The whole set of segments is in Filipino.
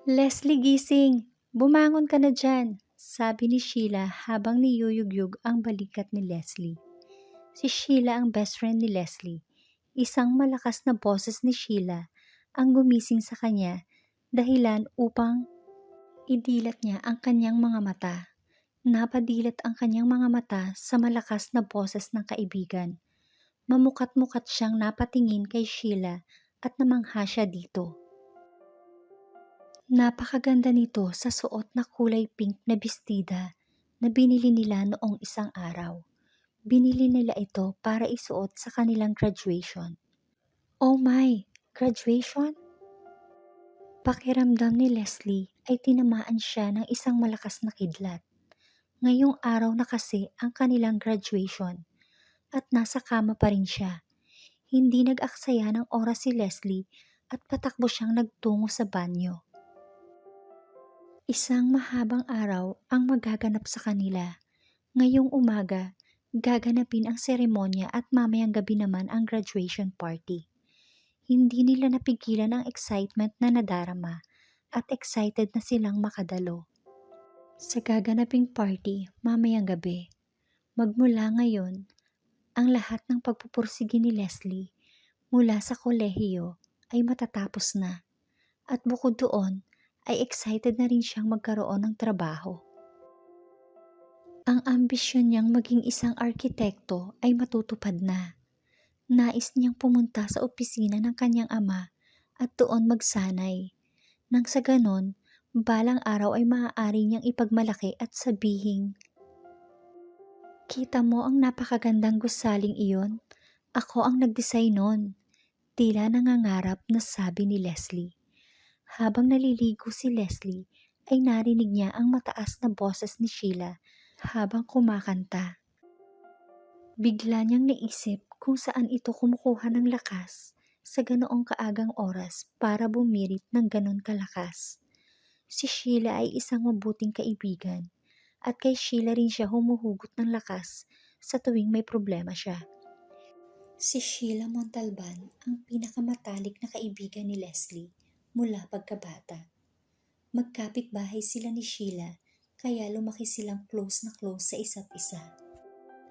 Leslie, gising! Bumangon ka na dyan! Sabi ni Sheila habang niyuyugyug ang balikat ni Leslie. Si Sheila ang best friend ni Leslie. Isang malakas na boses ni Sheila ang gumising sa kanya dahilan upang idilat niya ang kanyang mga mata. Napadilat ang kanyang mga mata sa malakas na boses ng kaibigan. Mamukat-mukat siyang napatingin kay Sheila at namangha siya dito. Napakaganda nito sa suot na kulay pink na bestida na binili nila noong isang araw. Binili nila ito para isuot sa kanilang graduation. Oh my! Graduation? Pakiramdam ni Leslie ay tinamaan siya ng isang malakas na kidlat. Ngayong araw na kasi ang kanilang graduation at nasa kama pa rin siya. Hindi nag-aksaya ng oras si Leslie at patakbo siyang nagtungo sa banyo. Isang mahabang araw ang magaganap sa kanila. Ngayong umaga, gaganapin ang seremonya at mamayang gabi naman ang graduation party. Hindi nila napigilan ang excitement na nadarama at excited na silang makadalo. Sa gaganaping party mamayang gabi, magmula ngayon, ang lahat ng pagpupursige ni Leslie mula sa kolehiyo ay matatapos na at bukod doon ay excited na rin siyang magkaroon ng trabaho. Ang ambisyon niyang maging isang arkitekto ay matutupad na. Nais niyang pumunta sa opisina ng kanyang ama at doon magsanay. Nang sa ganon, balang araw ay maaari niyang ipagmalaki at sabihing, "Kita mo ang napakagandang gusaling iyon? Ako ang nag-design nun." Tila nangangarap na sabi ni Leslie. Habang naliligo si Leslie, ay narinig niya ang mataas na boses ni Sheila habang kumakanta. Bigla niyang naisip kung saan ito kumukuha ng lakas sa ganoong kaagang oras para bumirit ng ganon kalakas. Si Sheila ay isang mabuting kaibigan at kay Sheila rin siya humuhugot ng lakas sa tuwing may problema siya. Si Sheila Montalban ang pinakamatalik na kaibigan ni Leslie mula pagkabata. Magkapit-bahay sila ni Sheila kaya lumaki silang close na close sa isa't isa.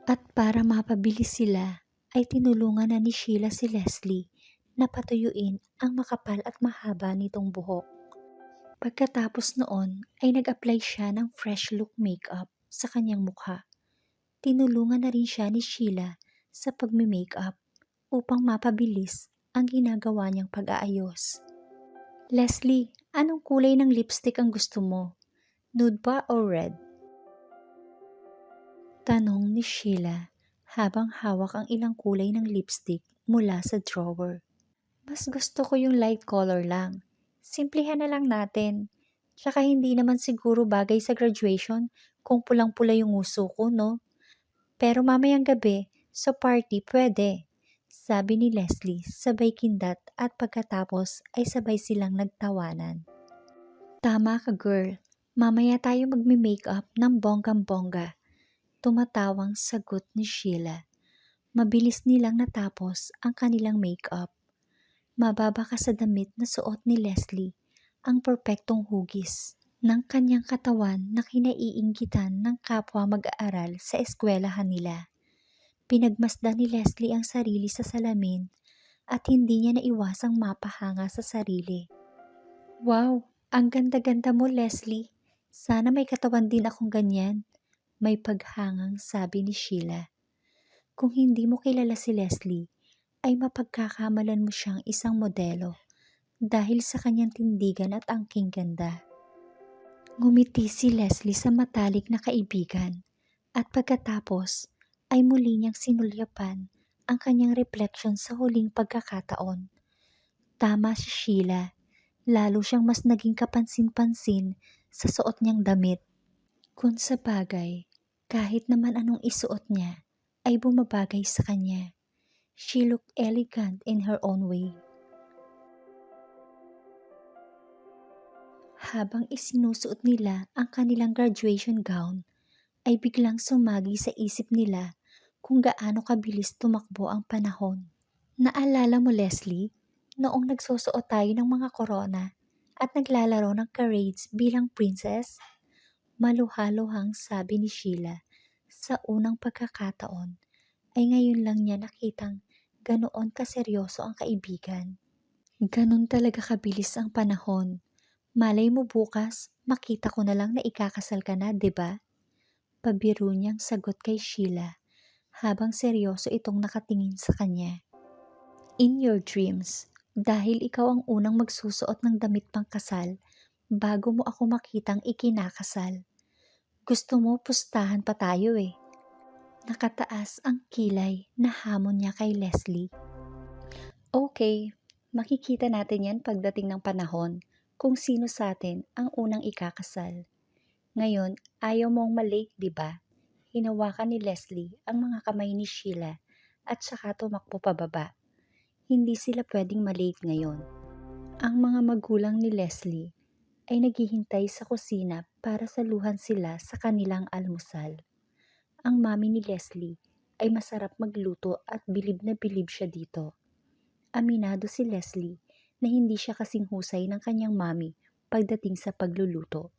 At para mapabilis sila ay tinulungan na ni Sheila si Leslie na patuyuin ang makapal at mahaba nitong buhok. Pagkatapos noon ay nag-apply siya ng fresh look makeup sa kanyang mukha. Tinulungan na rin siya ni Sheila sa pagme-makeup upang mapabilis ang ginagawa niyang pag-aayos. Leslie, anong kulay ng lipstick ang gusto mo? Nude ba o red? Tanong ni Sheila habang hawak ang ilang kulay ng lipstick mula sa drawer. Mas gusto ko yung light color lang. Simplihan na lang natin. Tsaka hindi naman siguro bagay sa graduation kung pulang-pula yung uso ko, no? Pero mamayang gabi, sa party pwede. Sabi ni Leslie sabay kindat at pagkatapos ay sabay silang nagtawanan. Tama ka girl, mamaya tayo magme-makeup ng bonggang-bongga. Tumatawang sagot ni Sheila. Mabilis nilang natapos ang kanilang makeup. Mababa ka sa damit na suot ni Leslie, ang perpektong hugis ng kanyang katawan na kinaiinggitan ng kapwa mag-aaral sa eskwelahan nila. Pinagmasdan ni Leslie ang sarili sa salamin at hindi niya naiwasang mapahanga sa sarili. Wow, ang ganda-ganda mo Leslie. Sana may katawan din akong ganyan. May paghangang sabi ni Sheila. Kung hindi mo kilala si Leslie, ay mapagkakamalan mo siyang isang modelo dahil sa kanyang tindigan at angking ganda. Ngumiti si Leslie sa matalik na kaibigan at pagkatapos ay muli niyang sinulyapan ang kanyang refleksyon sa huling pagkakataon. Tama si Sheila, lalo siyang mas naging kapansin-pansin sa suot niyang damit. Kung sa bagay, kahit naman anong isuot niya, ay bumabagay sa kanya. She looked elegant in her own way. Habang isinusuot nila ang kanilang graduation gown, ay biglang sumagi sa isip nila kung gaano kabilis tumakbo ang panahon. Naalala mo Leslie, noong nagsusuot tayo ng mga korona at naglalaro ng charades bilang princess? Maluhaluhang sabi ni Sheila. Sa unang pagkakataon ay ngayon lang niya nakitang ganoon kaseryoso ang kaibigan. Ganon talaga kabilis ang panahon. Malay mo bukas, makita ko na lang na ikakasal ka na, 'di ba? Pabiro niyang sagot kay Sheila habang seryoso itong nakatingin sa kanya. In your dreams, dahil ikaw ang unang magsusuot ng damit pangkasal bago mo ako makitang ikinakasal. Gusto mo pustahan pa tayo eh. Nakataas ang kilay na hamon niya kay Leslie. Okay, makikita natin yan pagdating ng panahon kung sino sa atin ang unang ikakasal. Ngayon, ayaw mong malate, di ba? Hinawakan ni Leslie ang mga kamay ni Sheila at saka tumakbo pababa. Hindi sila pwedeng malate ngayon. Ang mga magulang ni Leslie ay naghihintay sa kusina para saluhan sila sa kanilang almusal. Ang mami ni Leslie ay masarap magluto at bilib na bilib siya dito. Aminado si Leslie na hindi siya kasing husay ng kanyang mami pagdating sa pagluluto.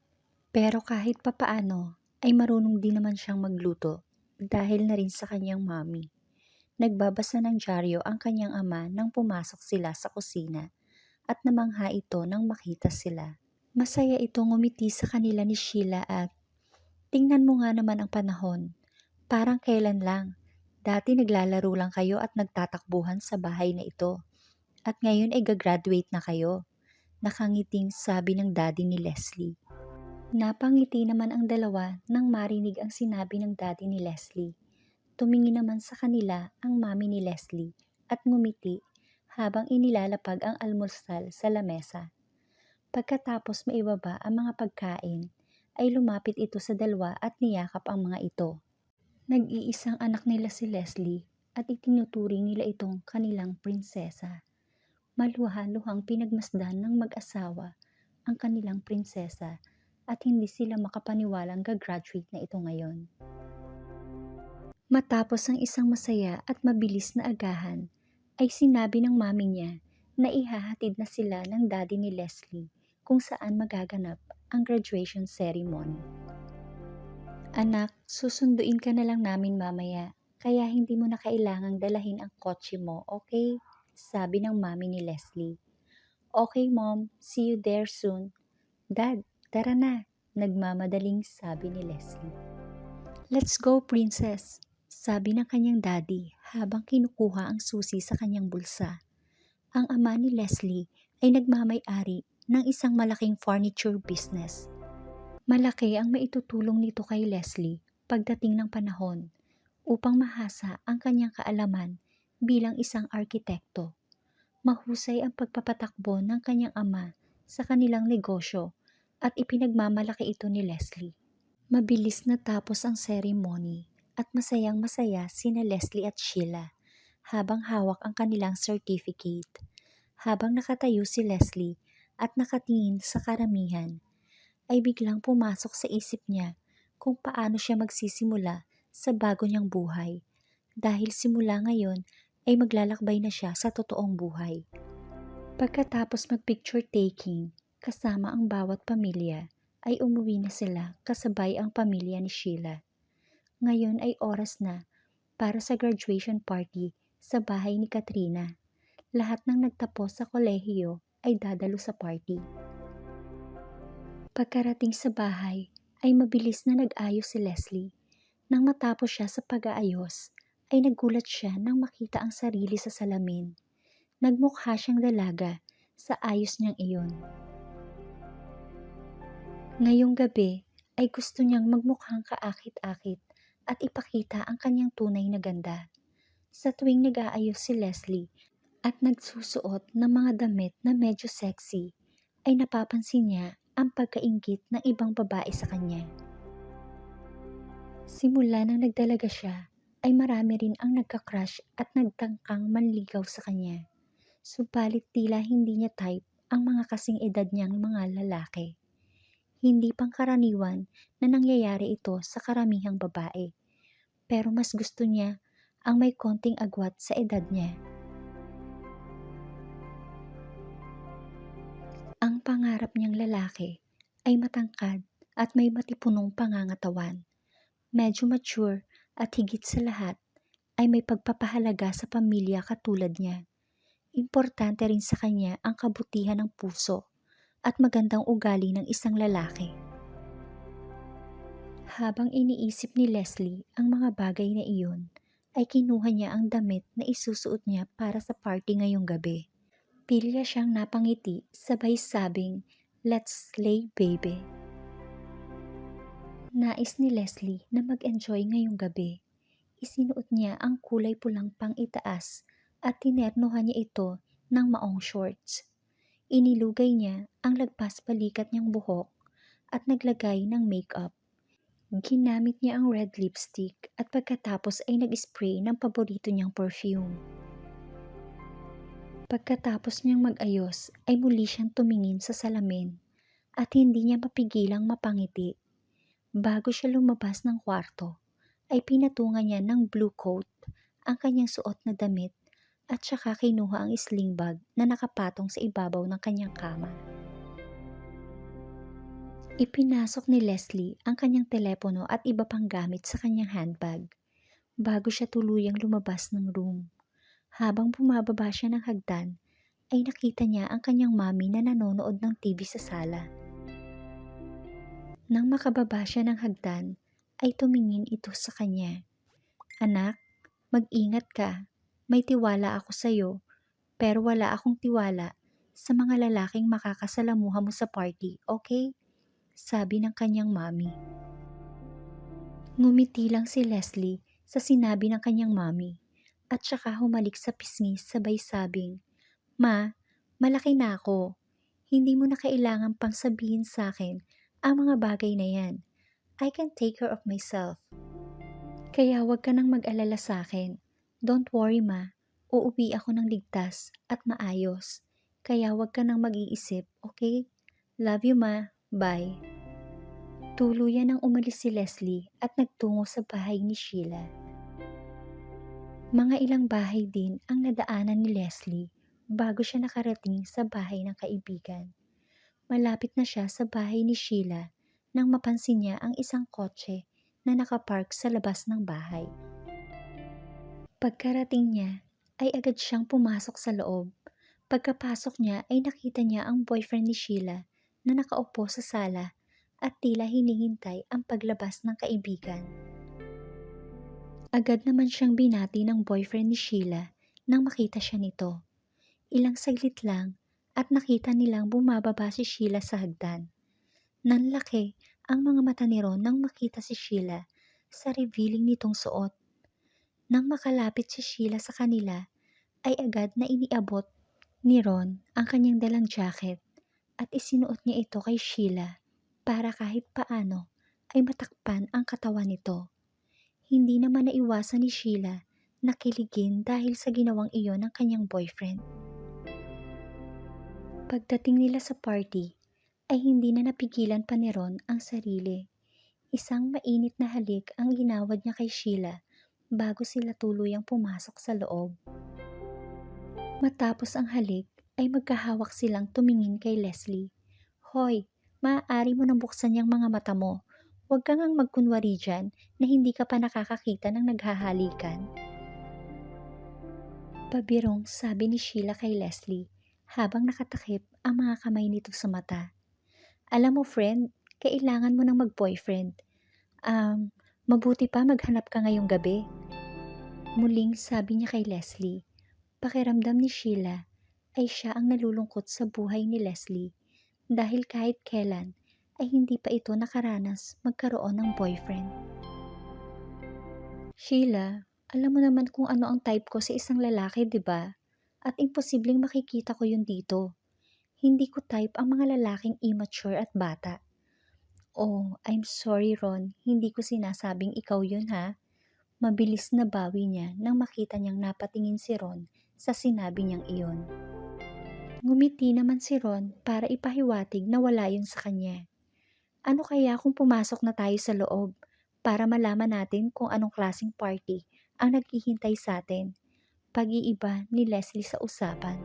Pero kahit papaano ay marunong din naman siyang magluto dahil na rin sa kanyang mami. Nagbabasa ng dyaryo ang kanyang ama nang pumasok sila sa kusina at namangha ito nang makita sila. Masaya itong ngumiti sa kanila ni Sheila at, "Tingnan mo nga naman ang panahon. Parang kailan lang. Dati naglalaro lang kayo at nagtatakbuhan sa bahay na ito. At ngayon ay gagraduate na kayo." Nakangiting sabi ng daddy ni Leslie. Napangiti naman ang dalawa nang marinig ang sinabi ng daddy ni Leslie. Tumingin naman sa kanila ang mami ni Leslie at ngumiti habang inilalapag ang almusal sa lamesa. Pagkatapos maibaba ang mga pagkain, ay lumapit ito sa dalawa at niyakap ang mga ito. Nag-iisang anak nila si Leslie at itinuturing nila itong kanilang prinsesa. Maluhaluhang pinagmasdan ng mag-asawa ang kanilang prinsesa at hindi sila makapaniwalang gagraduate na ito ngayon. Matapos ang isang masaya at mabilis na agahan, ay sinabi ng mami niya na ihahatid na sila ng daddy ni Leslie kung saan magaganap ang graduation ceremony. "Anak, susunduin ka na lang namin mamaya, kaya hindi mo na kailangang dalahin ang kotse mo, okay?" Sabi ng mami ni Leslie. "Okay mom, see you there soon." "Dad, tara na," nagmamadaling sabi ni Leslie. "Let's go, princess," sabi ng kanyang daddy habang kinukuha ang susi sa kanyang bulsa. Ang ama ni Leslie ay nagmamay-ari ng isang malaking furniture business. Malaki ang maitutulong nito kay Leslie pagdating ng panahon upang mahasa ang kanyang kaalaman bilang isang arkitekto. Mahusay ang pagpapatakbo ng kanyang ama sa kanilang negosyo at ipinagmamalaki ito ni Leslie. Mabilis natapos ang ceremony at masayang-masaya sina Leslie at Sheila habang hawak ang kanilang certificate. Habang nakatayo si Leslie at nakatingin sa karamihan, ay biglang pumasok sa isip niya kung paano siya magsisimula sa bago niyang buhay dahil simula ngayon ay maglalakbay na siya sa totoong buhay. Pagkatapos mag-picture taking kasama ang bawat pamilya, ay umuwi na sila kasabay ang pamilya ni Sheila. Ngayon ay oras na para sa graduation party sa bahay ni Katrina. Lahat ng nagtapos sa kolehiyo ay dadalo sa party. Pagkarating sa bahay, ay mabilis na nag-ayos si Leslie. Nang matapos siya sa pag-aayos, ay nagulat siya nang makita ang sarili sa salamin. Nagmukha siyang dalaga sa ayos niyang iyon. Ngayong gabi ay gusto niyang magmukhang kaakit-akit at ipakita ang kanyang tunay na ganda. Sa tuwing nag-aayos si Leslie at nagsusuot ng mga damit na medyo sexy, ay napapansin niya ang pagkainggit ng ibang babae sa kanya. Simula nang nagdalaga siya, ay marami rin ang nagka-crush at nagtangkang manligaw sa kanya. Subalit tila hindi niya type ang mga kasing edad niyang mga lalaki. Hindi pangkaraniwan na nangyayari ito sa karamihang babae, pero mas gusto niya ang may konting agwat sa edad niya. Ang pangarap niyang lalaki ay matangkad at may matipunong pangangatawan, medyo mature at higit sa lahat ay may pagpapahalaga sa pamilya katulad niya. Importante rin sa kanya ang kabutihan ng puso at magandang ugali ng isang lalaki. Habang iniisip ni Leslie ang mga bagay na iyon, ay kinuha niya ang damit na isusuot niya para sa party ngayong gabi. Pilya siyang napangiti sabay sabing, "Let's slay baby." Nais ni Leslie na mag-enjoy ngayong gabi. Isinuot niya ang kulay pulang pang-itaas at tinernuhan niya ito ng maong shorts. Inilugay niya ang lagpas balikat niyang buhok at naglagay ng makeup. Ginamit niya ang red lipstick at pagkatapos ay nag-spray ng paborito niyang perfume. Pagkatapos niyang mag-ayos ay muli siyang tumingin sa salamin at hindi niya mapigilang mapangiti. Bago siya lumabas ng kwarto, ay pinatungan niya ng blue coat ang kanyang suot na damit at saka kinuha ang sling bag na nakapatong sa ibabaw ng kanyang kama. Ipinasok ni Leslie ang kanyang telepono at iba pang gamit sa kanyang handbag bago siya tuluyang lumabas ng room. Habang bumababa siya ng hagdan, ay nakita niya ang kanyang mami na nanonood ng TV sa sala. Nang makababa siya ng hagdan, ay tumingin ito sa kanya. "Anak, mag-ingat ka. May tiwala ako sa iyo, pero wala akong tiwala sa mga lalaking makakasalamuha mo sa party, okay?" Sabi ng kanyang mami. Ngumiti lang si Leslie sa sinabi ng kanyang mami at saka humalik sa pisngi sabay sabing, "Ma, malaki na ako. Hindi mo na kailangan pang sabihin sa akin ang mga bagay na yan. I can take care of myself. Kaya wag ka nang mag-alala sa akin. Don't worry ma, uuwi ako ng ligtas at maayos. Kaya wag ka nang mag-iisip, okay? Love you ma, bye." Tuluyan ang umalis si Leslie at nagtungo sa bahay ni Sheila. Mga ilang bahay din ang nadaanan ni Leslie bago siya nakarating sa bahay ng kaibigan. Malapit na siya sa bahay ni Sheila nang mapansin niya ang isang kotse na nakapark sa labas ng bahay. Pagkarating niya, ay agad siyang pumasok sa loob. Pagkapasok niya ay nakita niya ang boyfriend ni Sheila na nakaupo sa sala at tila hinihintay ang paglabas ng kaibigan. Agad naman siyang binati ng boyfriend ni Sheila nang makita siya nito. Ilang saglit lang at nakita nilang bumababa si Sheila sa hagdan. Nanlaki ang mga mata ni Ron nang makita si Sheila sa revealing nitong suot. Nang makalapit si Sheila sa kanila, ay agad na iniabot ni Ron ang kanyang dalang jacket at isinuot niya ito kay Sheila para kahit paano ay matakpan ang katawan nito. Hindi naman naiwasan ni Sheila na kiligin dahil sa ginawang iyon ng kanyang boyfriend. Pagdating nila sa party, ay hindi na napigilan pa ni Ron ang sarili. Isang mainit na halik ang ginawad niya kay Sheila bago sila tuluyang pumasok sa loob. Matapos ang halik, ay magkahawak silang tumingin kay Leslie. "Hoy, maaari mo nang buksan yung mga mata mo. Huwag kang ang magkunwari dyan na hindi ka pa nakakakita ng naghahalikan." Pabirong sabi ni Sheila kay Leslie habang nakatakip ang mga kamay nito sa mata. "Alam mo friend, kailangan mo nang mag-boyfriend. Mabuti pa maghanap ka ngayong gabi." Muling sabi niya kay Leslie. Pakiramdam ni Sheila ay siya ang nalulungkot sa buhay ni Leslie dahil kahit kailan ay hindi pa ito nakaranas magkaroon ng boyfriend. "Sheila, alam mo naman kung ano ang type ko sa isang lalaki, di ba? At imposibleng makikita ko yun dito. Hindi ko type ang mga lalaking immature at bata." "Oh, I'm sorry Ron, hindi ko sinasabing ikaw yun ha." Mabilis na bawi niya nang makita niyang napatingin si Ron sa sinabi niyang iyon. Ngumiti naman si Ron para ipahiwatig na wala yun sa kanya. "Ano kaya kung pumasok na tayo sa loob para malaman natin kung anong klaseng party ang naghihintay sa atin?" Pag-iiba ni Leslie sa usapan.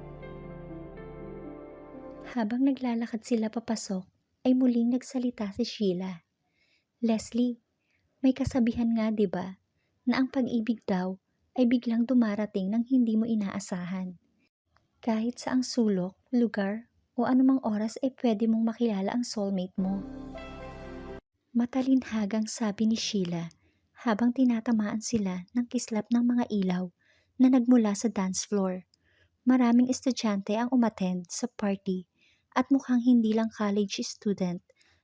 Habang naglalakad sila papasok, ay muling nagsalita si Sheila. Leslie, may kasabihan nga 'di ba, na ang pag-ibig daw ay biglang dumarating nang hindi mo inaasahan. Kahit sa ang sulok, lugar, o anumang oras ay pwede mong makilala ang soulmate mo. Matalinhagang sabi ni Sheila habang tinatamaan sila ng kislap ng mga ilaw na nagmula sa dance floor. Maraming estudyante ang umattend sa party at mukhang hindi lang college student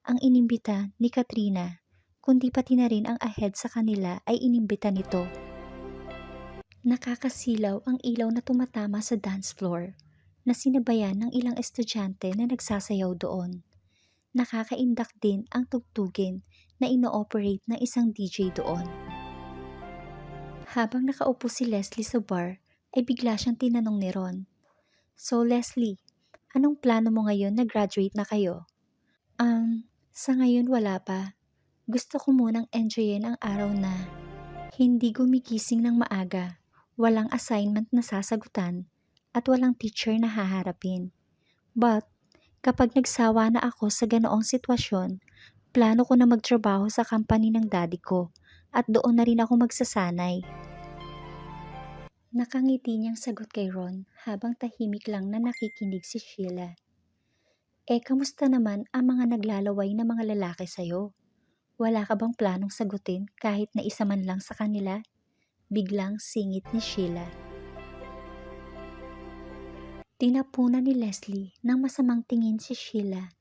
ang inimbita ni Katrina, kundi pati na rin ang ahead sa kanila ay inimbita nito. Nakakasilaw ang ilaw na tumatama sa dance floor na sinabayan ng ilang estudyante na nagsasayaw doon. Nakakaindak din ang tugtugin na ino-operate ng isang DJ doon. Habang nakaupo si Leslie sa bar, ay bigla siyang tinanong ni Ron. So Leslie, anong plano mo ngayon na graduate na kayo? Sa ngayon wala pa. Gusto ko munang enjoyin ang araw na hindi gumigising ng maaga, walang assignment na sasagutan, at walang teacher na haharapin. But, kapag nagsawa na ako sa ganoong sitwasyon, plano ko na magtrabaho sa company ng daddy ko at doon na rin ako magsasanay. Nakangiti niyang sagot kay Ron habang tahimik lang na nakikinig si Sheila. Kamusta naman ang mga naglalaway na mga lalaki sa'yo? Wala ka bang planong sagutin kahit na isa man lang sa kanila? Biglang singit ni Sheila. Tinapunan ni Leslie ng masamang tingin si Sheila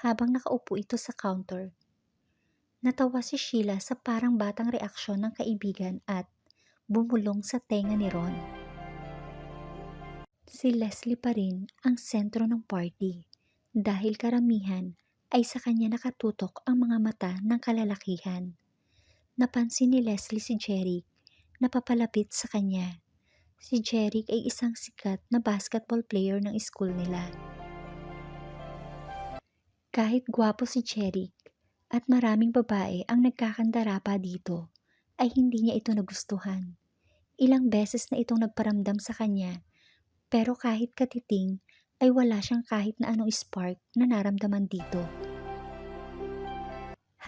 habang nakaupo ito sa counter. Natawa si Sheila sa parang batang reaksyon ng kaibigan at bumulong sa tenga ni Ron. Si Leslie pa rin ang sentro ng party dahil karamihan ay sa kanya nakatutok ang mga mata ng kalalakihan. Napansin ni Leslie si Jeric na papalapit sa kanya. Si Jeric ay isang sikat na basketball player ng school nila. Kahit gwapo si Jeric at maraming babae ang nagkakandara pa dito, ay hindi niya ito nagustuhan. Ilang beses na itong nagparamdam sa kanya, pero kahit katiting ay wala siyang kahit na anong spark na naramdaman dito.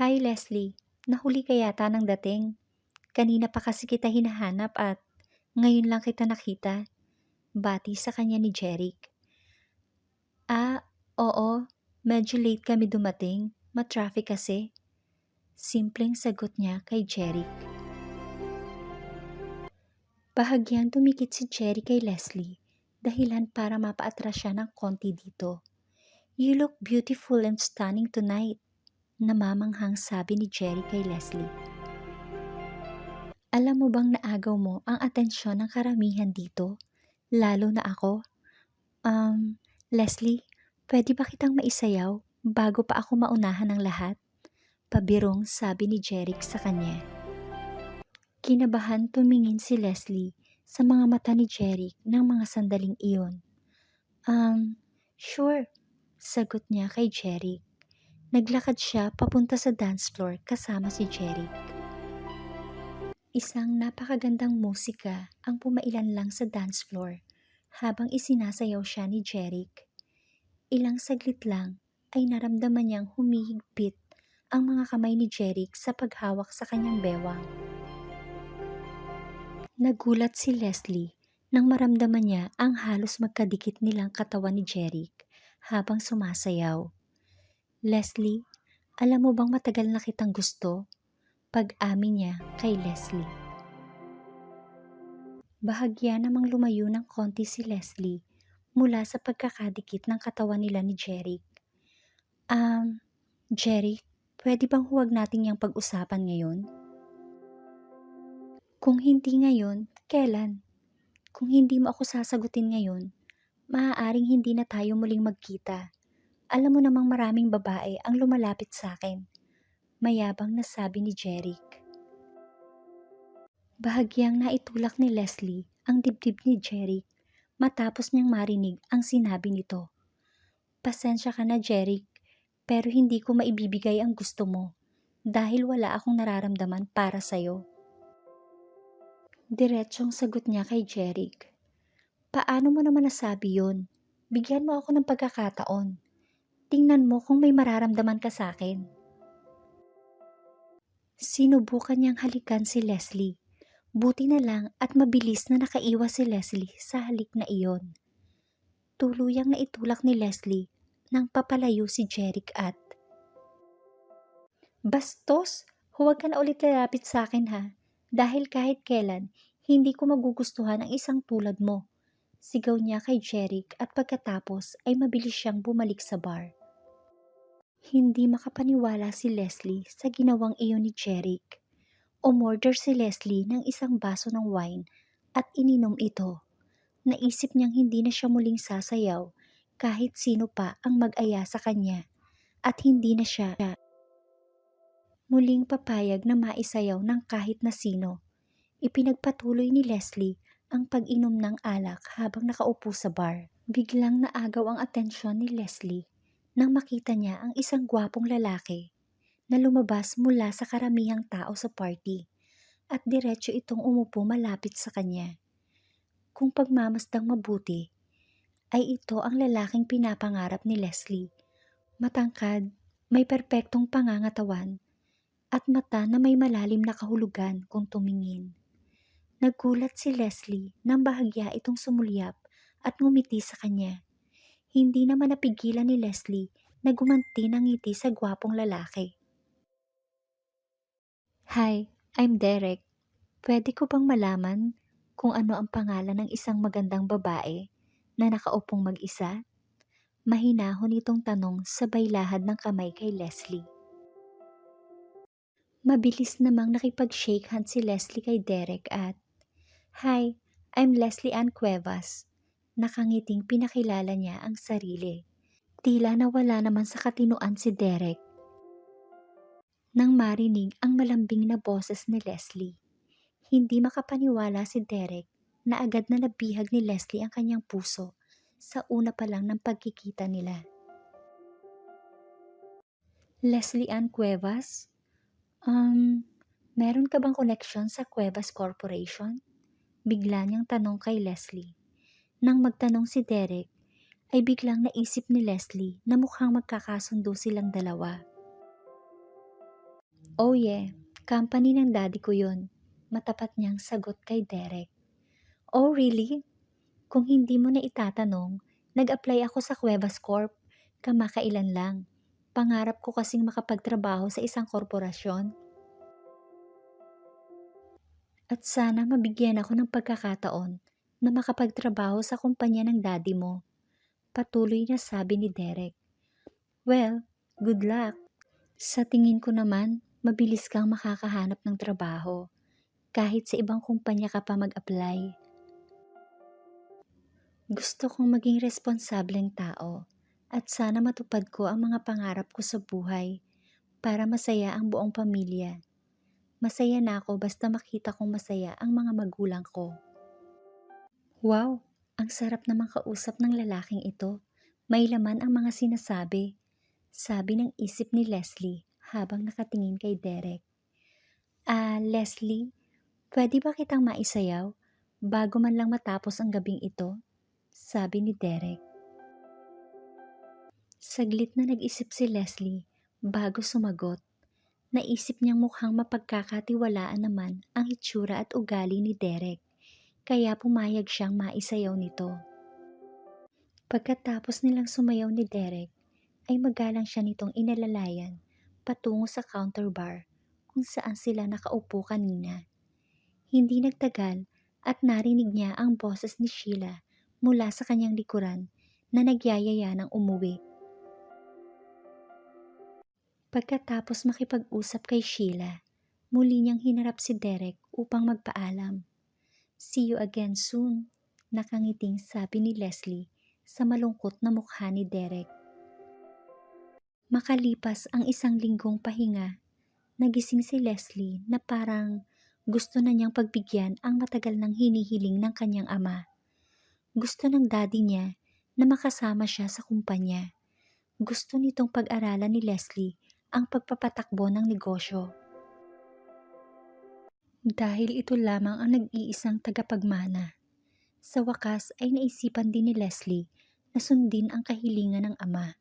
Hi Leslie, nahuli ka yata ng dating. Kanina pa kasi kita hinahanap at ngayon lang kita nakita. Bati sa kanya ni Jeric. Oo, medyo late kami dumating. Ma-traffic kasi. Simpleng sagot niya kay Jeric. Bahagyang tumikit si Jeric kay Leslie, dahilan para mapaatras siya ng konti dito. You look beautiful and stunning tonight, namamanghang sabi ni Jeric kay Leslie. Alam mo bang naagaw mo ang atensyon ng karamihan dito? Lalo na ako? Leslie, pwede ba kitang maisayaw bago pa ako maunahan ng lahat? Pabirong sabi ni Jeric sa kanya. Kinabahan tumingin si Leslie sa mga mata ni Jeric ng mga sandaling iyon. Sure, sagot niya kay Jeric. Naglakad siya papunta sa dance floor kasama si Jeric. Isang napakagandang musika ang pumailan lang sa dance floor habang isinasayaw siya ni Jeric. Ilang saglit lang ay naramdaman niyang humihigpit ang mga kamay ni Jeric sa paghawak sa kanyang bewang. Nagulat si Leslie nang maramdaman niya ang halos magkadikit nilang katawan ni Jeric habang sumasayaw. Leslie, alam mo bang matagal na kitang gusto? Pag-amin niya kay Leslie. Bahagya namang lumayo ng konti si Leslie mula sa pagkakadikit ng katawan nila ni Jeric. Jeric, pwede bang huwag natin yang pag-usapan ngayon? Kung hindi ngayon, kailan? Kung hindi mo ako sasagutin ngayon, maaaring hindi na tayo muling magkita. Alam mo namang maraming babae ang lumalapit sa akin. Mayabang na sabi ni Jeric. Bahagyang naitulak ni Leslie ang dibdib ni Jeric matapos niyang marinig ang sinabi nito. Pasensya ka na Jeric, pero hindi ko maibibigay ang gusto mo dahil wala akong nararamdaman para sa'yo. Diretsong sagot niya kay Jeric. Paano mo naman nasabi yun? Bigyan mo ako ng pagkakataon. Tingnan mo kung may mararamdaman ka sa akin. Sinubukan niyang halikan si Leslie. Buti na lang at mabilis na nakaiwas si Leslie sa halik na iyon. Tuluyang naitulak ni Leslie nang papalayo si Jeric at, "Bastos! Huwag ka na ulit lalapit sa akin ha, dahil kahit kailan, hindi ko magugustuhan ang isang tulad mo." Sigaw niya kay Jeric at pagkatapos ay mabilis siyang bumalik sa bar. Hindi makapaniwala si Leslie sa ginawang iyon ni Jeric. Umorder si Leslie ng isang baso ng wine at ininom ito. Naisip niyang hindi na siya muling sasayaw kahit sino pa ang mag-aya sa kanya at hindi na siya muling papayag na maisayaw ng kahit na sino. Ipinagpatuloy ni Leslie ang pag-inom ng alak habang nakaupo sa bar. Biglang naagaw ang atensyon ni Leslie nang makita niya ang isang gwapong lalaki na lumabas mula sa karamihang tao sa party at diretso itong umupo malapit sa kanya. Kung pagmamasdang mabuti, ay ito ang lalaking pinapangarap ni Leslie. Matangkad, may perpektong pangangatawan at mata na may malalim na kahulugan kung tumingin. Nagulat si Leslie nang bahagya itong sumulyap at ngumiti sa kanya. Hindi naman napigilan ni Leslie na gumanti ng ngiti sa gwapong lalaki. "Hi, I'm Derek. Pwede ko bang malaman kung ano ang pangalan ng isang magandang babae na nakaupong mag-isa?" Mahinahon itong tanong sabay lahad ng kamay kay Leslie. Mabilis namang nakipag-shake hand si Leslie kay Derek at, "Hi, I'm Leslie Ann Cuevas." Nakangiting pinakilala niya ang sarili. Tila nawala naman sa katinoan si Derek nang marinig ang malambing na boses ni Leslie. Hindi makapaniwala si Derek na agad na nabihag ni Leslie ang kanyang puso sa una pa lang ng pagkikita nila. "Leslie Ann Cuevas? Meron ka bang koneksyon sa Cuevas Corporation?" Bigla niyang tanong kay Leslie. Nang magtanong si Derek, ay biglang naisip ni Leslie na mukhang magkakasundo silang dalawa. "Oh yeah, company ng daddy ko yun." Matapat niyang sagot kay Derek. "Oh really? Kung hindi mo na itatanong, nag-apply ako sa Cuevas Corp. Kamakailan lang. Pangarap ko kasing makapagtrabaho sa isang korporasyon. At sana mabigyan ako ng pagkakataon na makapagtrabaho sa kumpanya ng daddy mo." Patuloy na sabi ni Derek. "Well, good luck. Sa tingin ko naman, mabilis kang makakahanap ng trabaho. Kahit sa ibang kumpanya ka pa mag-apply. Gusto kong maging responsableng tao at sana matupad ko ang mga pangarap ko sa buhay para masaya ang buong pamilya. Masaya na ako basta makita kong masaya ang mga magulang ko." Wow, ang sarap namang kausap ng lalaking ito. May laman ang mga sinasabi, sabi ng isip ni Leslie habang nakatingin kay Derek. Leslie, pwede ba kitang maisayaw bago man lang matapos ang gabing ito?" Sabi ni Derek. Saglit na nag-isip si Leslie bago sumagot. Naisip niyang mukhang mapagkakatiwalaan naman ang itsura at ugali ni Derek, kaya pumayag siyang maisayaw nito. Pagkatapos nilang sumayaw ni Derek, ay magalang siya nitong inalalayan patungo sa counter bar kung saan sila nakaupo kanina. Hindi nagtagal at narinig niya ang boses ni Sheila mula sa kanyang likuran na nagyayaya ng umuwi. Pagkatapos makipag-usap kay Sheila, muli niyang hinarap si Derek upang magpaalam. "See you again soon," nakangiting sabi ni Leslie sa malungkot na mukha ni Derek. Makalipas ang isang linggong pahinga, nagising si Leslie na parang gusto na niyang pagbigyan ang matagal nang hinihiling ng kanyang ama. Gusto ng daddy niya na makasama siya sa kumpanya. Gusto nitong pag-aralan ni Leslie ang pagpapatakbo ng negosyo. Dahil ito lamang ang nag-iisang tagapagmana. Sa wakas ay naisipan din ni Leslie na sundin ang kahilingan ng ama.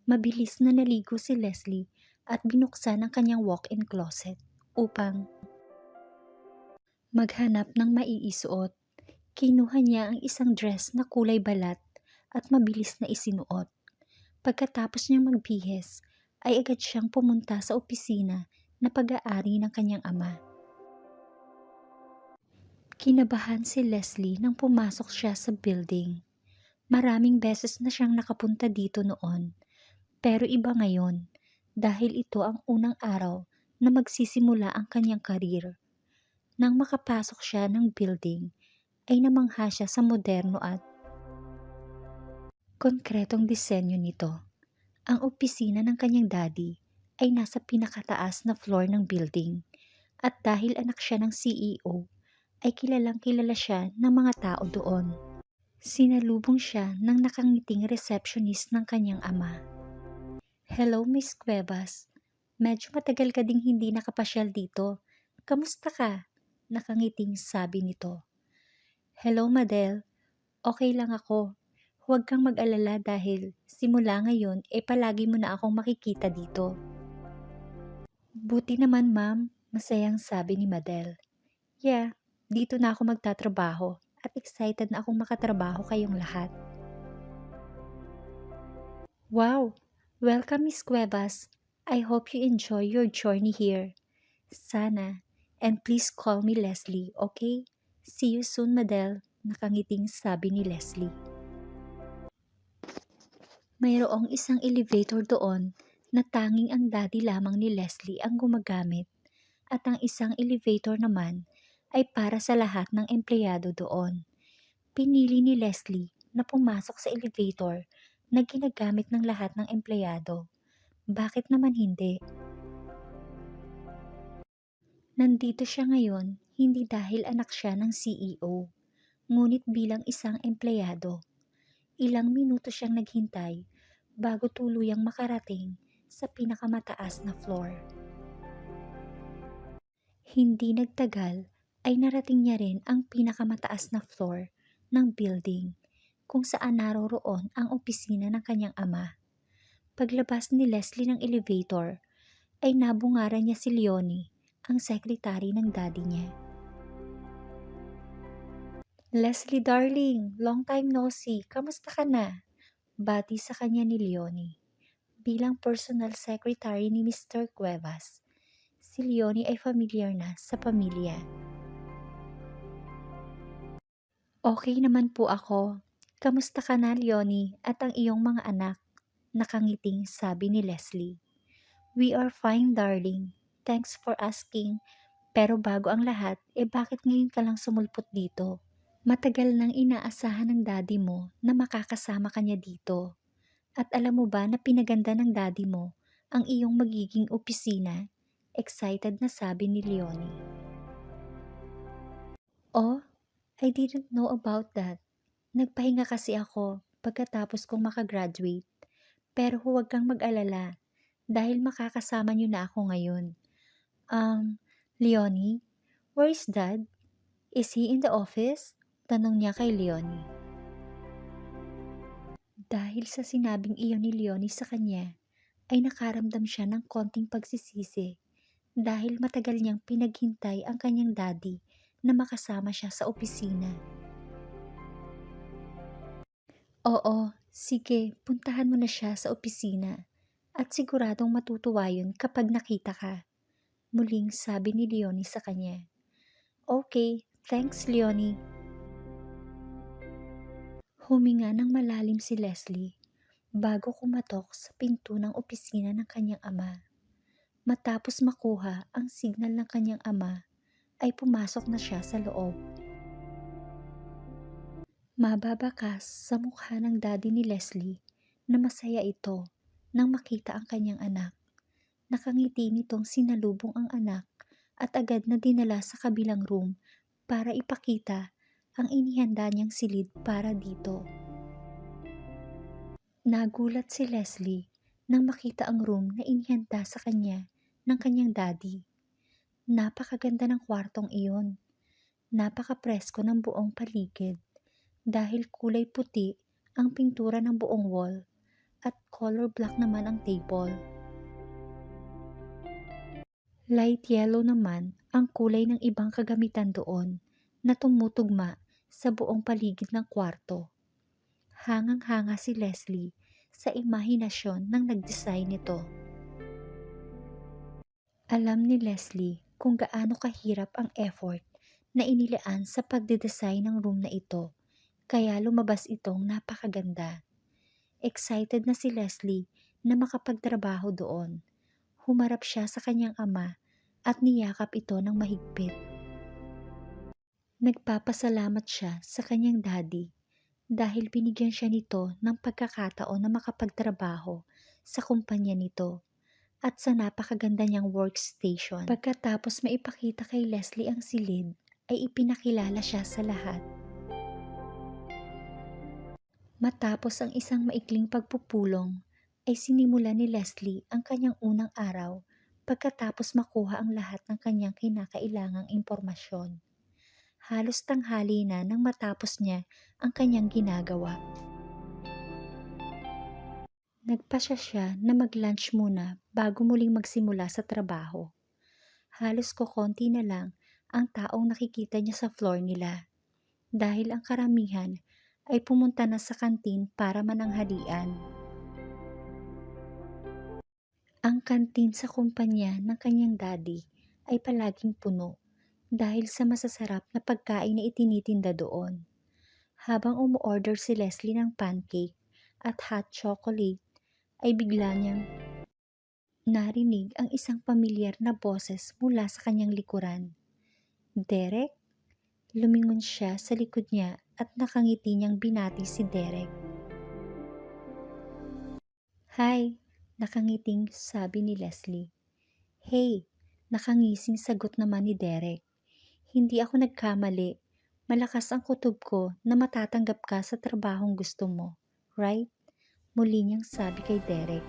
Mabilis na naligo si Leslie at binuksan ang kanyang walk-in closet upang maghanap ng maiisuot. Kinuha niya ang isang dress na kulay balat at mabilis na isinuot. Pagkatapos niyang magbihis, ay agad siyang pumunta sa opisina na pag-aari ng kanyang ama. Kinabahan si Leslie nang pumasok siya sa building. Maraming beses na siyang nakapunta dito noon, pero iba ngayon dahil ito ang unang araw na magsisimula ang kanyang karir. Nang makapasok siya ng building, ay namangha siya sa moderno at konkretong disenyo nito. Ang opisina ng kanyang daddy ay nasa pinakataas na floor ng building at dahil anak siya ng CEO, ay kilalang kilala siya ng mga tao doon. Sinalubong siya ng nakangiting receptionist ng kanyang ama. "Hello, Miss Cuevas. Medyo matagal ka ding hindi nakapasyal dito. Kamusta ka?" Nakangiting sabi nito. "Hello, Madel. Okay lang ako. Huwag kang mag-alala dahil simula ngayon palagi mo na akong makikita dito." "Buti naman, ma'am," masayang sabi ni Madel. "Yeah, dito na ako magtatrabaho at excited na akong makatrabaho kayong lahat." "Wow! Welcome, Miss Cuevas. I hope you enjoy your journey here. Sana. And please call me Leslie, okay? See you soon, Madel," nakangiting sabi ni Leslie. Mayroong isang elevator doon na tanging ang daddy lamang ni Leslie ang gumagamit at ang isang elevator naman ay para sa lahat ng empleyado doon. Pinili ni Leslie na pumasok sa elevator na ginagamit ng lahat ng empleyado. Bakit naman hindi? Nandito siya ngayon hindi dahil anak siya ng CEO, ngunit bilang isang empleyado. Ilang minuto siyang naghintay bago tuluyang makarating sa pinakamataas na floor. Hindi nagtagal ay narating niya rin ang pinakamataas na floor ng building kung saan naroroon ang opisina ng kanyang ama. Paglabas ni Leslie ng elevator ay nabungaran niya si Leonie, ang secretary ng daddy niya. "Leslie darling, long time no see. Kamusta ka na?" Bati sa kanya ni Leonie. Bilang personal secretary ni Mr. Cuevas, si Leonie ay familiar na sa pamilya. "Okay naman po ako. Kamusta ka na, Leonie, at ang iyong mga anak?" Nakangiting sabi ni Leslie. "We are fine, darling. Thanks for asking. Pero bago ang lahat, bakit ngayon ka lang sumulpot dito? Matagal nang inaasahan ng daddy mo na makakasama ka niya dito. At alam mo ba na pinaganda ng daddy mo ang iyong magiging opisina?" Excited na sabi ni Leonie. "Oh, I didn't know about that. Nagpahinga kasi ako pagkatapos kong makagraduate. Pero huwag kang mag-alala dahil makakasama niyo na ako ngayon." Leonie, where is Dad? Is he in the office?" Tanong niya kay Leonie. Dahil sa sinabing iyon ni Leonie sa kanya, ay nakaramdam siya ng konting pagsisisi dahil matagal niyang pinaghintay ang kanyang daddy na makasama siya sa opisina. "Oo, sige, puntahan mo na siya sa opisina at siguradong matutuwa yun kapag nakita ka," muling sabi ni Leonie sa kanya. "Okay, thanks Leonie." Huminga ng malalim si Leslie bago kumatok sa pinto ng opisina ng kanyang ama. Matapos makuha ang signal ng kanyang ama, ay pumasok na siya sa loob. Mababakas sa mukha ng daddy ni Leslie na masaya ito nang makita ang kanyang anak. Nakangiti nitong sinalubong ang anak at agad na dinala sa kabilang room para ipakita ang inihanda niyang silid para dito. Nagulat si Leslie nang makita ang room na inihanda sa kanya ng kanyang daddy. Napakaganda ng kwartong iyon. Napaka-presko ng buong paligid dahil kulay puti ang pintura ng buong wall at color black naman ang table. Light yellow naman ang kulay ng ibang kagamitan doon na tumutugma sa buong paligid ng kwarto. Hangang-hanga si Leslie sa imahinasyon ng nag-design nito. Alam ni Leslie kung gaano kahirap ang effort na inilaan sa pagde-design ng room na ito, kaya lumabas itong napakaganda. Excited na si Leslie na makapagtrabaho doon. Humarap siya sa kanyang ama at niyakap ito ng mahigpit. Nagpapasalamat siya sa kanyang daddy dahil binigyan siya nito ng pagkakataon na makapagtrabaho sa kumpanya nito at sa napakaganda niyang workstation. Pagkatapos maipakita kay Leslie ang silid, ay ipinakilala siya sa lahat. Matapos ang isang maikling pagpupulong, ay sinimula ni Leslie ang kanyang unang araw pagkatapos makuha ang lahat ng kanyang kinakailangang impormasyon. Halos tanghali na nang matapos niya ang kanyang ginagawa. Nagpasya siya na mag-lunch muna bago muling magsimula sa trabaho. Halos kokonti na lang ang taong nakikita niya sa floor nila dahil ang karamihan ay pumunta na sa kantin para mananghalian. Ang kantin sa kumpanya ng kanyang daddy ay palaging puno dahil sa masasarap na pagkain na itinitinda doon. Habang umu-order si Leslie ng pancake at hot chocolate, ay bigla niyang narinig ang isang pamilyar na boses mula sa kanyang likuran. Derek? Lumingon siya sa likod niya at nakangiti niyang binati si Derek. Hi, nakangiting sabi ni Leslie. Hey, nakangising sagot naman ni Derek. Hindi ako nagkamali. Malakas ang kutob ko na matatanggap ka sa trabahong gusto mo, right? Muli niyang sabi kay Derek.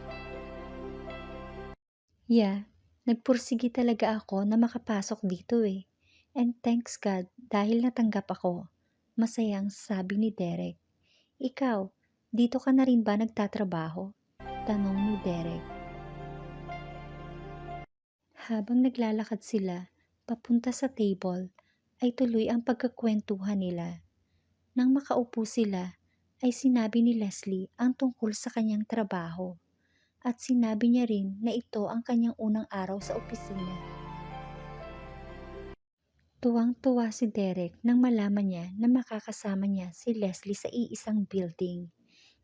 Yeah, nagpursigi talaga ako na makapasok dito eh. And thanks God dahil natanggap ako. Masayang sabi ni Derek. Ikaw, dito ka na rin ba nagtatrabaho? Tanong ni Derek. Habang naglalakad sila, papunta sa table, ay tuloy ang pagkakwentuhan nila. Nang makaupo sila, ay sinabi ni Leslie ang tungkol sa kanyang trabaho. At sinabi niya rin na ito ang kanyang unang araw sa opisina. Tuwang-tuwa si Derek nang malaman niya na makakasama niya si Leslie sa iisang building.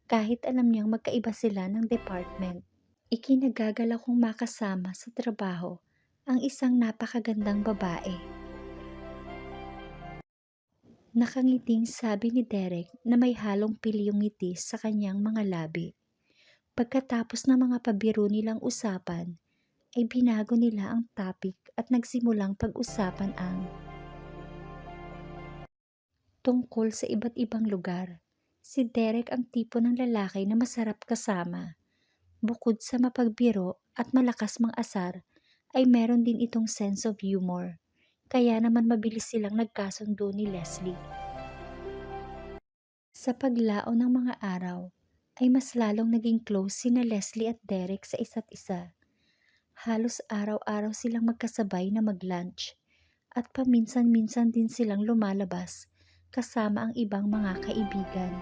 Kahit alam niyang magkaiba sila ng department. Ikinagagala kong makasama sa trabaho ang isang napakagandang babae. Nakangiting sabi ni Derek na may halong pilyong ngiti sa kanyang mga labi. Pagkatapos ng mga pabiro nilang usapan, ay binago nila ang topic at nagsimulang pag-usapan ang tungkol sa iba't ibang lugar. Si Derek ang tipo ng lalaki na masarap kasama. Bukod sa mapagbiro at malakas mang-asar, ay meron din itong sense of humor. Kaya naman mabilis silang nagkasundo ni Leslie. Sa paglaon ng mga araw, ay mas lalong naging close sina Leslie at Derek sa isa't isa. Halos araw-araw silang magkasabay na mag-lunch at paminsan-minsan din silang lumalabas kasama ang ibang mga kaibigan.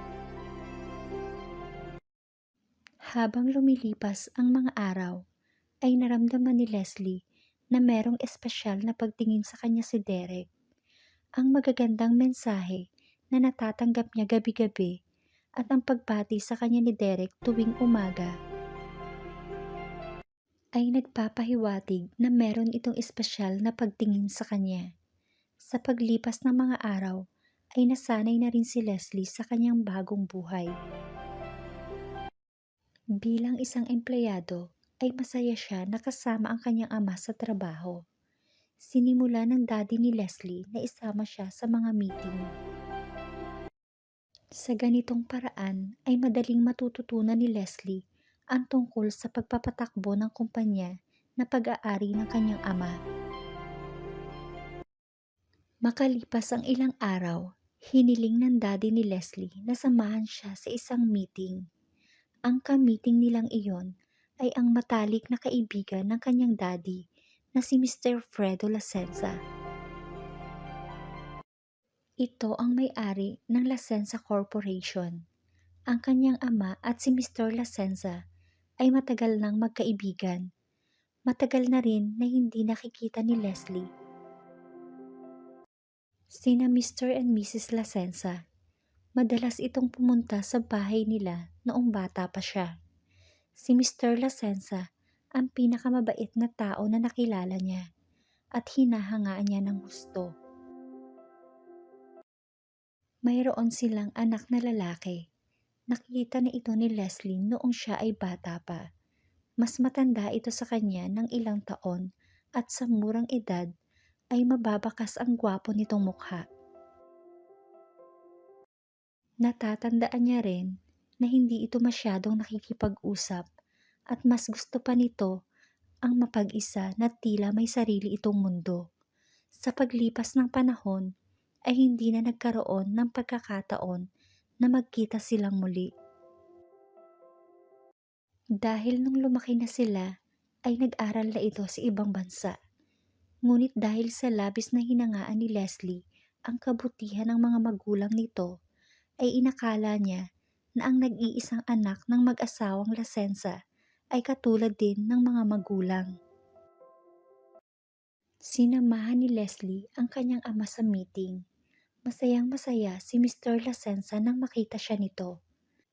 Habang lumilipas ang mga araw, ay naramdaman ni Leslie na merong espesyal na pagtingin sa kanya si Derek. Ang magagandang mensahe na natatanggap niya gabi-gabi at ang pagbati sa kanya ni Derek tuwing umaga ay nagpapahiwatig na meron itong espesyal na pagtingin sa kanya. Sa paglipas ng mga araw, ay nasanay na rin si Leslie sa kanyang bagong buhay. Bilang isang empleyado, ay masaya siya na kasama ang kanyang ama sa trabaho. Sinimula ng daddy ni Leslie na isama siya sa mga meeting. Sa ganitong paraan ay madaling matututunan ni Leslie ang tungkol sa pagpapatakbo ng kumpanya na pag-aari ng kanyang ama. Makalipas ang ilang araw, hiniling ng daddy ni Leslie na samahan siya sa isang meeting. Ang kamiting nilang iyon ay ang matalik na kaibigan ng kanyang daddy na si Mr. Fredo Lasenza. Ito ang may-ari ng Lasenza Corporation. Ang kanyang ama at si Mr. Lasenza ay matagal nang magkaibigan. Matagal na rin na hindi nakikita ni Leslie. Sina Mr. and Mrs. Lasenza, madalas itong pumunta sa bahay nila noong bata pa siya. Si Mr. Lasenza ang pinakamabait na tao na nakilala niya at hinahangaan niya ng gusto. Mayroon silang anak na lalaki. Nakita na ito ni Leslie noong siya ay bata pa. Mas matanda ito sa kanya ng ilang taon at sa murang edad ay mababakas ang gwapo nitong mukha. Natatandaan niya rin na hindi ito masyadong nakikipag-usap at mas gusto pa nito ang mapag-isa na tila may sarili itong mundo. Sa paglipas ng panahon ay hindi na nagkaroon ng pagkakataon na magkita silang muli. Dahil nung lumaki na sila ay nag-aral na ito sa ibang bansa. Ngunit dahil sa labis na hinangaan ni Leslie ang kabutihan ng mga magulang nito, ay inakala niya na ang nag-iisang anak ng mag-asawang Lasenza ay katulad din ng mga magulang. Sinamahan ni Leslie ang kanyang ama sa meeting. Masayang-masaya si Mr. Lasenza nang makita siya nito.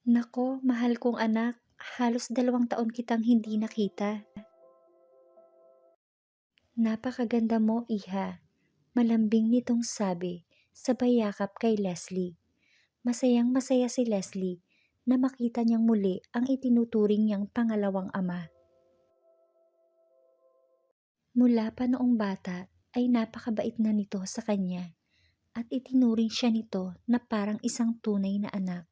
Nako, mahal kong anak, halos 2 taon kitang hindi nakita. Napakaganda mo, iha, malambing nitong sabi, sabay yakap kay Leslie. Masayang-masaya si Leslie na makita niyang muli ang itinuturing niyang pangalawang ama. Mula pa noong bata ay napakabait na nito sa kanya at itinuring siya nito na parang isang tunay na anak.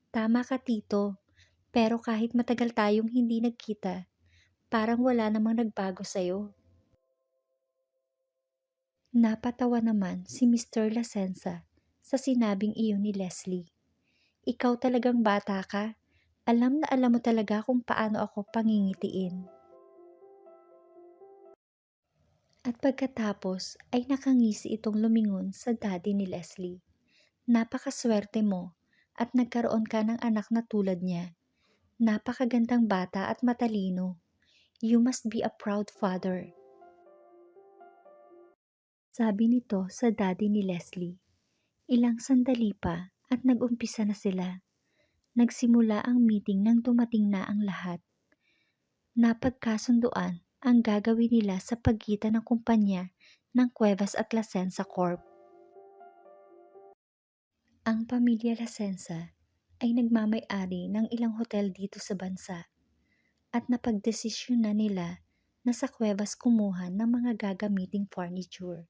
Tama ka, tito, pero kahit matagal tayong hindi nagkita, parang wala namang nagbago sa'yo. Napatawa naman si Mr. Lasenza sa sinabing iyon ni Leslie. Ikaw talagang bata ka. Alam na alam mo talaga kung paano ako pangingitiin. At pagkatapos ay nakangisi itong lumingon sa daddy ni Leslie. Napakaswerte mo at nagkaroon ka ng anak na tulad niya. Napakagandang bata at matalino. You must be a proud father. Sabi nito sa daddy ni Leslie. Ilang sandali pa at nag-umpisa na sila. Nagsimula ang meeting nang dumating na ang lahat. Napagkasunduan ang gagawin nila sa pagitan ng kumpanya ng Cuevas at Lasenza Corp. Ang pamilya Lasenza ay nagmamay-ari ng ilang hotel dito sa bansa at napagdesisyon na nila na sa Cuevas kumuha ng mga gagamiting furniture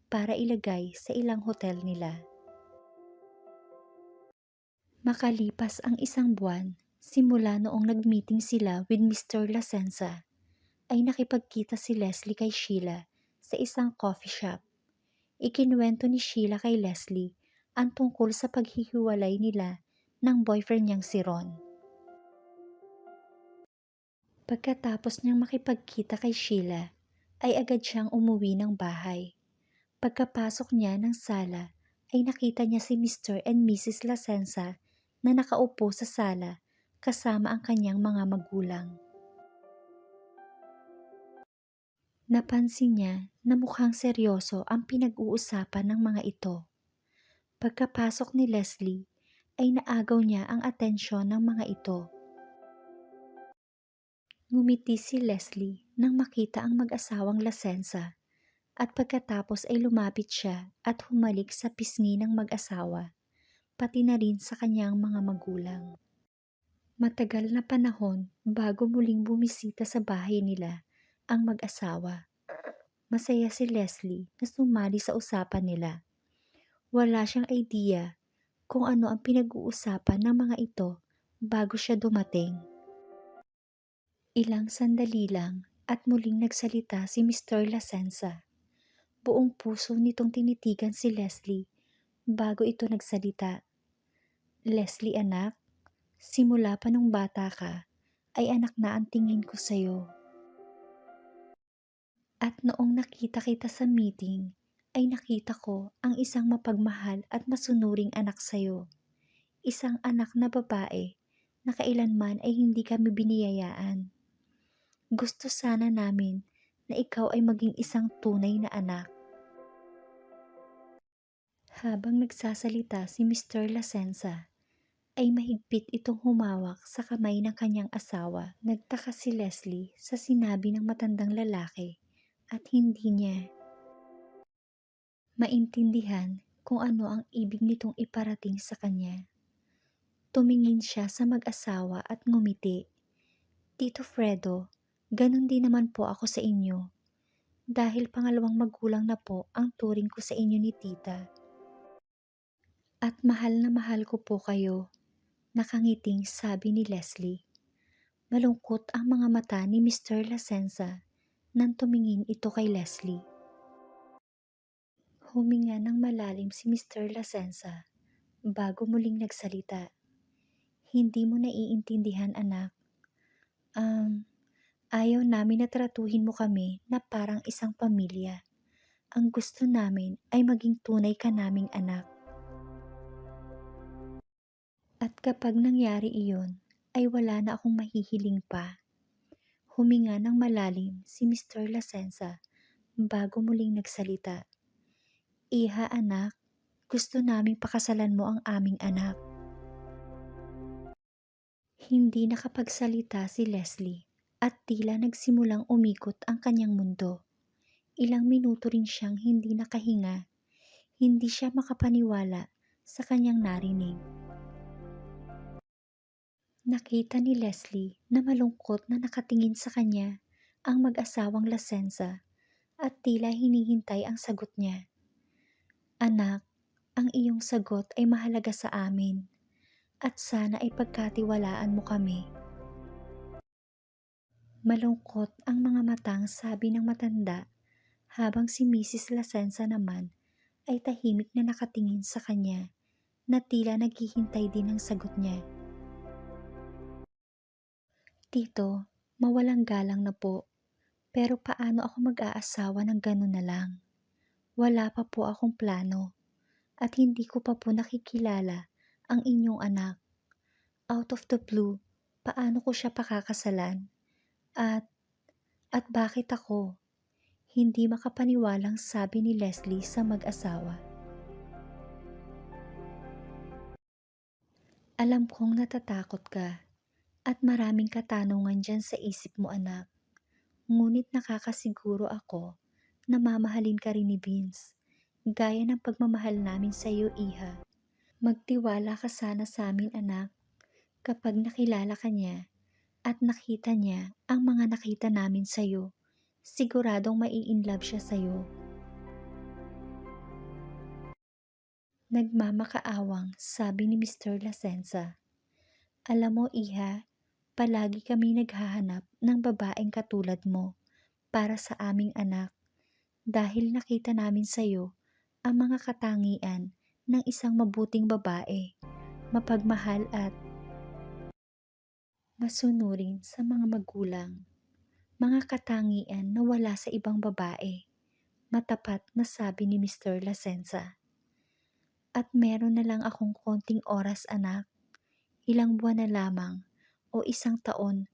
para ilagay sa ilang hotel nila. Makalipas ang 1 buwan, simula noong nag-meeting sila with Mr. Lasenza, ay nakipagkita si Leslie kay Sheila sa isang coffee shop. Ikinuwento ni Sheila kay Leslie ang tungkol sa paghihiwalay nila ng boyfriend niyang si Ron. Pagkatapos niyang makipagkita kay Sheila, ay agad siyang umuwi ng bahay. Pagkapasok niya ng sala, ay nakita niya si Mr. and Mrs. Lasenza na nakaupo sa sala kasama ang kanyang mga magulang. Napansin niya na mukhang seryoso ang pinag-uusapan ng mga ito. Pagkapasok ni Leslie, ay naagaw niya ang atensyon ng mga ito. Ngumiti si Leslie nang makita ang mag-asawang Lasenza at pagkatapos ay lumapit siya at humalik sa pisngi ng mag-asawa, pati na rin sa kanyang mga magulang. Matagal na panahon bago muling bumisita sa bahay nila ang mag-asawa. Masaya si Leslie na sumali sa usapan nila. Wala siyang idea kung ano ang pinag-uusapan ng mga ito bago siya dumating. Ilang sandali lang at muling nagsalita si Mr. Lasenza. Buong puso nitong tinitigan si Leslie bago ito nagsalita. Leslie anak, Simula pa nung bata ka, ay anak na ang tingin ko sa'yo. At noong nakita kita sa meeting, ay nakita ko ang isang mapagmahal at masunuring anak sa'yo. Isang anak na babae na kailanman ay hindi kami biniyayaan. Gusto sana namin na ikaw ay maging isang tunay na anak. Habang nagsasalita si Mr. Lasenza, ay mahigpit itong humawak sa kamay ng kanyang asawa. Nagtaka si Leslie sa sinabi ng matandang lalaki at hindi niya maintindihan kung ano ang ibig nitong iparating sa kanya. Tumingin siya sa mag-asawa at ngumiti. Tito Fredo, ganun din naman po ako sa inyo. Dahil pangalawang magulang na po ang turing ko sa inyo ni tita. At mahal na mahal ko po kayo, nakangiting sabi ni Leslie. Malungkot ang mga mata ni Mr. Lasenza nang tumingin ito kay Leslie. Huminga ng malalim si Mr. Lasenza bago muling nagsalita. Hindi mo naiintindihan, anak. Ayaw namin na tratuhin mo kami na parang isang pamilya. Ang gusto namin ay maging tunay ka naming anak. At kapag nangyari iyon, ay wala na akong mahihiling pa. Huminga ng malalim si Mr. Lasenza bago muling nagsalita. Iha, anak, gusto naming pakasalan mo ang aming anak. Hindi nakapagsalita si Leslie at tila nagsimulang umikot ang kanyang mundo. Ilang minuto rin siyang hindi nakahinga. Hindi siya makapaniwala sa kanyang narinig. Nakita ni Leslie na malungkot na nakatingin sa kanya ang mag-asawang Lasenza at tila hinihintay ang sagot niya. Anak, ang iyong sagot ay mahalaga sa amin at sana ay pagkatiwalaan mo kami. Malungkot ang mga matang sabi ng matanda habang si Mrs. Lasenza naman ay tahimik na nakatingin sa kanya na tila naghihintay din ng sagot niya. Tito, mawalang galang na po, pero paano ako mag-aasawa ng gano'n na lang? Wala pa po akong plano at hindi ko pa po nakikilala ang inyong anak. Out of the blue, paano ko siya pakakasalan? At bakit ako? Hindi makapaniwalang sabi ni Leslie sa mag-asawa. Alam kong natatakot ka at maraming katanungan dyan sa isip mo, anak. Ngunit nakakasiguro ako na mamahalin ka rin ni Vince, gaya ng pagmamahal namin sa iyo, iha. Magtiwala ka sana sa amin, anak. Kapag nakilala ka niya at nakita niya ang mga nakita namin sa iyo, siguradong mai-inlove siya sa iyo. Nagmamakaawang sabi ni Mr. Lasenza. Alam mo, iha, palagi kami naghahanap ng babaeng katulad mo para sa aming anak dahil nakita namin sa iyo ang mga katangian ng isang mabuting babae, mapagmahal at masunurin sa mga magulang. Mga katangian na wala sa ibang babae, matapat na sabi ni Mr. Lasenza. At meron na lang akong konting oras, anak. Ilang buwan na lamang o isang taon,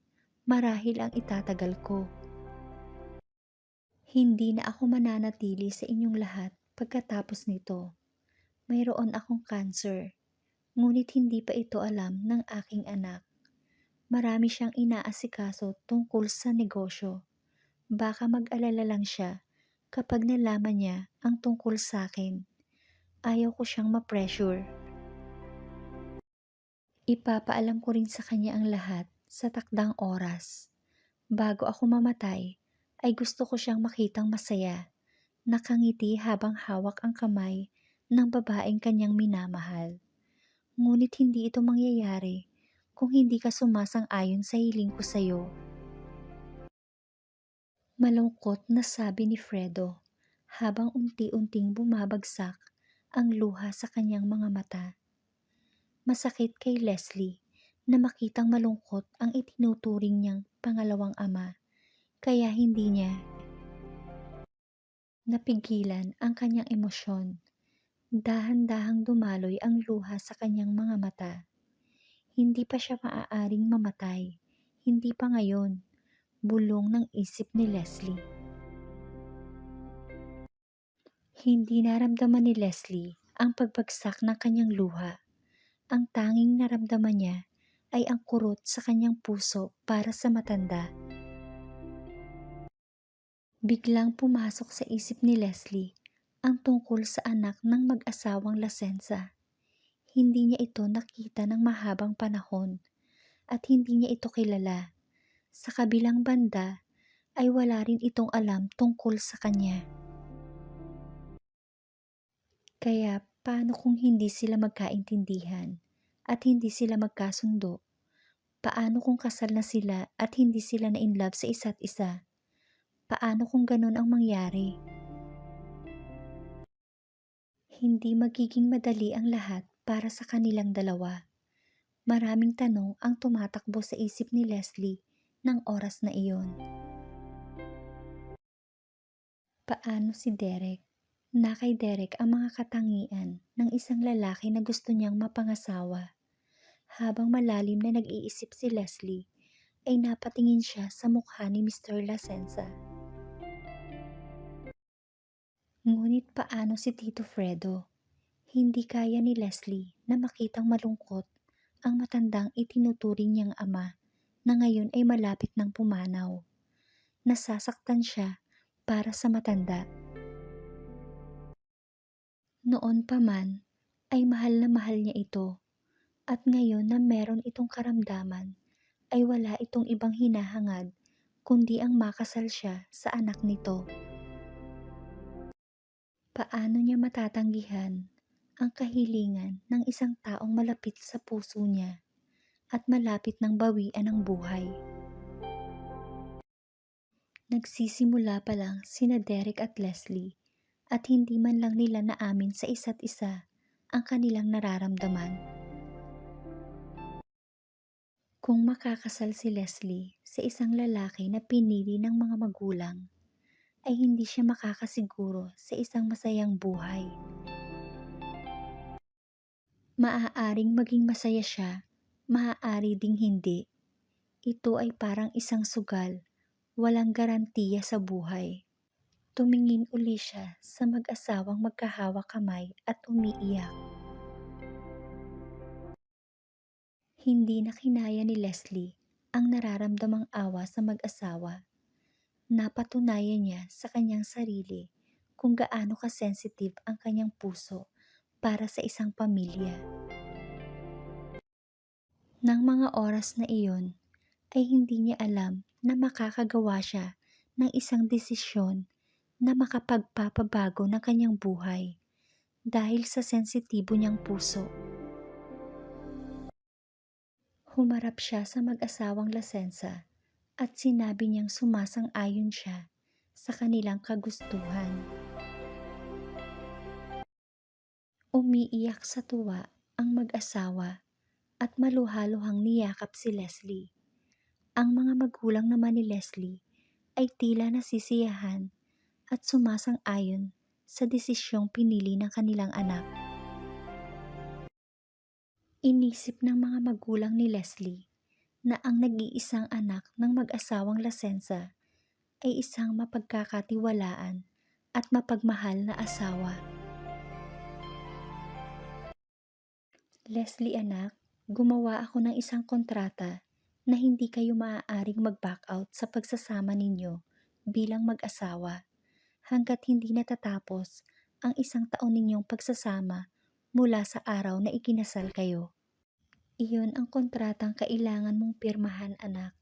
marahil ang itatagal ko. Hindi na ako mananatili sa inyong lahat pagkatapos nito. Mayroon akong cancer, ngunit hindi pa ito alam ng aking anak. Marami siyang inaasikaso tungkol sa negosyo. Baka mag-alala lang siya kapag nalaman niya ang tungkol sa akin. Ayaw ko siyang ma-pressure. Ipapaalam ko rin sa kanya ang lahat sa takdang oras. Bago ako mamatay, ay gusto ko siyang makitang masaya, nakangiti habang hawak ang kamay ng babaeng kanyang minamahal. Ngunit hindi ito mangyayari kung hindi ka sumasang-ayon sa hiling ko sa iyo. Malungkot na sabi ni Fredo habang unti-unting bumabagsak ang luha sa kanyang mga mata. Masakit kay Leslie na makitang malungkot ang itinuturing niyang pangalawang ama, kaya hindi niya napigilan ang kanyang emosyon. Dahan-dahang dumaloy ang luha sa kanyang mga mata. Hindi pa siya maaaring mamatay. Hindi pa ngayon. Bulong ng isip ni Leslie. Hindi naramdaman ni Leslie ang pagbagsak ng kanyang luha. Ang tanging naramdaman niya ay ang kurot sa kanyang puso para sa matanda. Biglang pumasok sa isip ni Leslie ang tungkol sa anak ng mag-asawang Lasenza. Hindi niya ito nakita ng mahabang panahon at hindi niya ito kilala. Sa kabilang banda ay wala rin itong alam tungkol sa kanya. Kaya paano kung hindi sila magkaintindihan at hindi sila magkasundo? Paano kung kasal na sila at hindi sila na-inlove sa isa't isa? Paano kung ganun ang mangyari? Hindi magiging madali ang lahat para sa kanilang dalawa. Maraming tanong ang tumatakbo sa isip ni Leslie ng oras na iyon. Paano si Derek? Na kay Derek ang mga katangian ng isang lalaki na gusto niyang mapangasawa. Habang malalim na nag-iisip si Leslie, ay napatingin siya sa mukha ni Mr. Lasenza. Ngunit paano si Tito Fredo? Hindi kaya ni Leslie na makitang malungkot ang matandang itinuturing niyang ama na ngayon ay malapit ng pumanaw. Nasasaktan siya para sa matanda. Noon pa man ay mahal na mahal niya ito at ngayon na meron itong karamdaman ay wala itong ibang hinahangad kundi ang makasal siya sa anak nito. Paano niya matatanggihan ang kahilingan ng isang taong malapit sa puso niya at malapit ng bawian ng buhay? Nagsisimula pa lang sina Derek at Leslie at hindi man lang nila naamin sa isa't isa ang kanilang nararamdaman. Kung makakasal si Leslie sa isang lalaki na pinili ng mga magulang, ay hindi siya makakasiguro sa isang masayang buhay. Maaaring maging masaya siya, maaari ding hindi. Ito ay parang isang sugal, walang garantiya sa buhay. Tumingin uli siya sa mag-asawang magkahawak kamay at umiiyak. Hindi na kinaya ni Leslie ang nararamdamang awa sa mag-asawa. Napatunayan niya sa kanyang sarili kung gaano ka-sensitive ang kanyang puso para sa isang pamilya. Nang mga oras na iyon ay hindi niya alam na makakagawa siya ng isang desisyon na makapagpapabago ng kanyang buhay dahil sa sensitibo niyang puso. Humarap siya sa mag-asawang Lasenza at sinabi niyang sumasang-ayon siya sa kanilang kagustuhan. Umiiyak sa tuwa ang mag-asawa at maluhaluhang niyakap si Leslie. Ang mga magulang naman ni Leslie ay tila nasisiyahan at sumasang-ayon sa desisyong pinili ng kanilang anak. Inisip ng mga magulang ni Leslie na ang nag-iisang anak ng mag-asawang Lasenza ay isang mapagkakatiwalaan at mapagmahal na asawa. Leslie anak, gumawa ako ng isang kontrata na hindi kayo maaaring mag-back out sa pagsasama ninyo bilang mag-asawa hanggat hindi natatapos ang 1 taon ninyong pagsasama mula sa araw na ikinasal kayo. Iyon ang kontratang kailangan mong pirmahan anak.